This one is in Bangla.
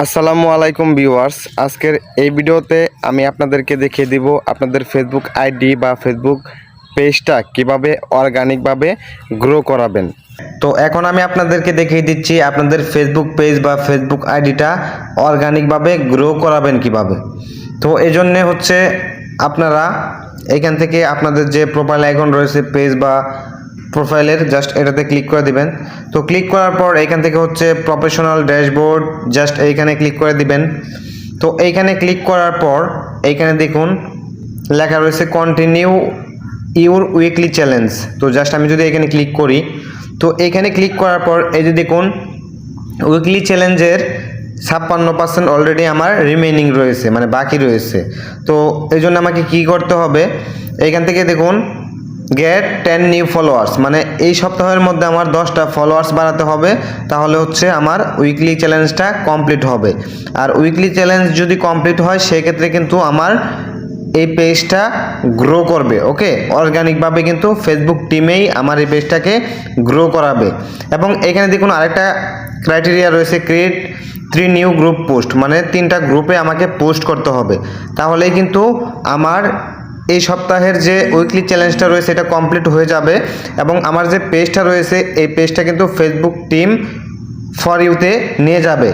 আসসালামু আলাইকুম ভিউয়ার্স, আজকের এই ভিডিওতে আমি আপনাদেরকে দেখিয়ে দিব আপনাদের ফেসবুক আইডি বা ফেসবুক পেজটা কিভাবে অর্গানিকভাবে গ্রো করাবেন। তো এখন আমি আপনাদেরকে দেখিয়ে দিচ্ছি আপনাদের ফেসবুক পেজ বা ফেসবুক আইডিটা অর্গানিকভাবে গ্রো করাবেন কিভাবে। তো এই জন্যে হচ্ছে আপনারা এখান থেকে আপনাদের যে প্রোফাইল আইকন রয়েছে পেজ বা প্রোফাইলের জাস্ট এটাতে ক্লিক করে দিবেন। তো ক্লিক করার পর এখান থেকে হচ্ছে প্রফেশনাল ড্যাশবোর্ড, জাস্ট এইখানে ক্লিক করে দিবেন। তো এইখানে ক্লিক করার পর এইখানে দেখুন লেখা রয়েছে কন্টিনিউ ইউর উইকলি চ্যালেঞ্জ। তো জাস্ট আমি যদি এখানে ক্লিক করি, তো এইখানে ক্লিক করার পর এই যে দেখুন উইকলি চ্যালেঞ্জের 56% অলরেডি আমার রিমেইনিং রয়েছে, মানে বাকি রয়েছে। তো এই জন্য আমাকে কী করতে হবে, এইখান থেকে দেখুন গেট 10 নিউ ফলোয়ার্স, মানে এই সপ্তাহের মধ্যে আমার 10টা ফলোয়ার্স বাড়াতে হবে, তাহলে হচ্ছে আমার উইকলি চ্যালেঞ্জটা কমপ্লিট হবে। আর উইকলি চ্যালেঞ্জ যদি কমপ্লিট হয় সেক্ষেত্রে কিন্তু আমার এই পেজটা গ্রো করবে। ওকে, অর্গানিকভাবে কিন্তু ফেসবুক টিমেই আমার এই পেজটাকে গ্রো করাবে। এবং এখানে দেখুন আরেকটা ক্রাইটেরিয়া রয়েছে, ক্রিয়েট 3 নিউ গ্রুপ পোস্ট, মানে 3টা গ্রুপে আমাকে পোস্ট করতে হবে, তাহলেই কিন্তু আমার এই সপ্তাহের যে উইকলি চ্যালেঞ্জটা রয়েছে এটা কমপ্লিট হয়ে যাবে। এবং আমার যে পেজটা রয়েছে এই পেজটা কিন্তু ফেসবুক টিম ফর ইউতে নিয়ে যাবে।